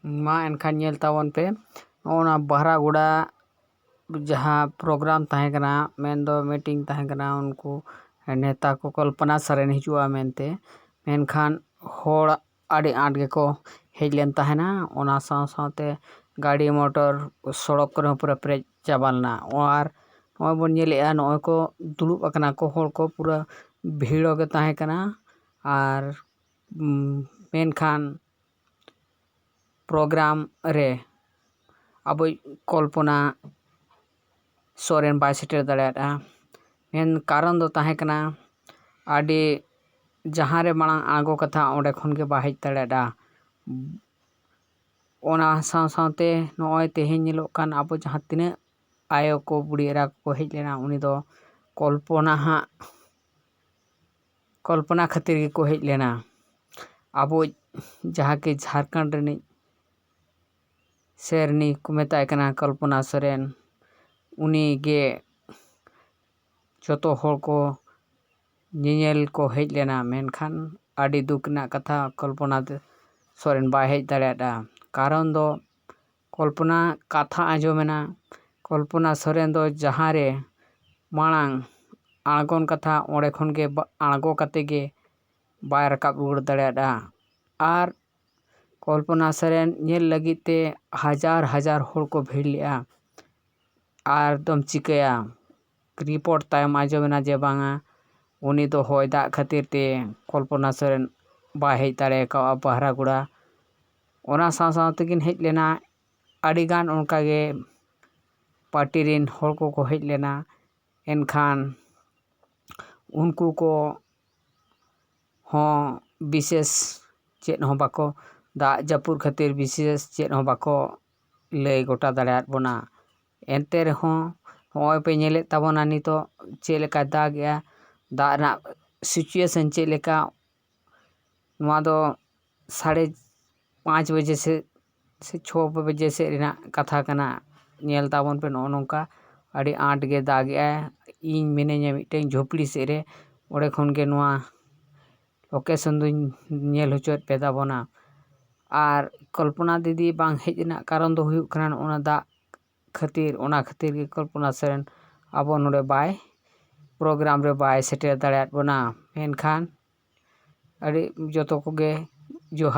मा एनखान नेल ताबन पे ओना बहरागुड़ा जहाँ प्रोग्राम ताहे कना मेन दो मीटिंग ताहे कना उनको नेता को कल्पना सरेन हिजुआ मेनते मेनखान होड़ आड़ी आंट गेको हेजलेन ताहेना ओना साव सावते गाड़ी मोटर सड़क करे पूरा पेरेज चाबालना और नॉय बन नेलेआ नॉय को दुड़ुब अकना को होड़ को पूरा भीड़ गे ताहे कना और मेनखान प्रोग्राम रे अब Kalpana Soren bye shutter दाड़ेया main कारण दो ताहे कना आड़ी जहाँ रे मांग आगो कथा ओंडे खन के बाय हेज दाड़ेया ओना साव सावते नॉय तेहेन नेलोग कान अब जहाँ तिने आयो को बुढ़ी एरा को हेज लेना उनी दो कल्पना खातिर के को हेज लेना अब जहाँ के झारखंड रनी शेरनी को मेताय कना कल्पना सोरेन उनी गे जोतो होड़ को नेल को हेज लेना मेनखान आड़ी दुख ना कथा कल्पना सोरेन बाय हेज दाड़ेया कारण दो कल्पना कथा आंजोमेना कल्पना सोरेन दो जहाँ रे मांग आगोन कथा ओंडे खन के आगो कते गे बाय रकाब रुवाड़ दाड़ेया और कल्पना सोरेन नेल लगित ते हजार हजार होड़ को भीड़ लेआ और दम चिकाया रिपोर्ट तायम आंजोमेना जे बांगा उनी दो होय दाग खातिर ते कल्पना सोरेन बाय हेज दाड़ेया बहरागुड़ा ओना साव साव तेकिन हेज लेना आड़ीगान उनका गे पार्टी रिन होड़ को हेज लेना एनखान उनको को हों विशेष चेत हों बाको दाग जापुर खातिर विशेष चेत हों बाको लय गोटा दाड़ेयात बोना एनते रहों होय पे नेलेत ताबोना नितो चेद लेका दागेआ दाग ना सिचुएशन चेद लेका नोआ दो 5:30 बजे से 6 बजे से रिना कथा कना नेल ताबन पे नो नोंका आड़ी आंट गे दागेआ इन मिनेኛ मिटें झोपड़ी से रे ओड़े खन गे नोआ लोकेशन दुñ नेल होचोत पे ताबोना और कल्पना दीदी बांग हेज ना कारण दो हुयुग कना ओना दाग खातिर के कल्पना सोरेन आबो नोडे बाय प्रोग्राम रे बाय सेटर दाड़ेयात बोना मेनखान आड़ी जोतो को गे जोहार।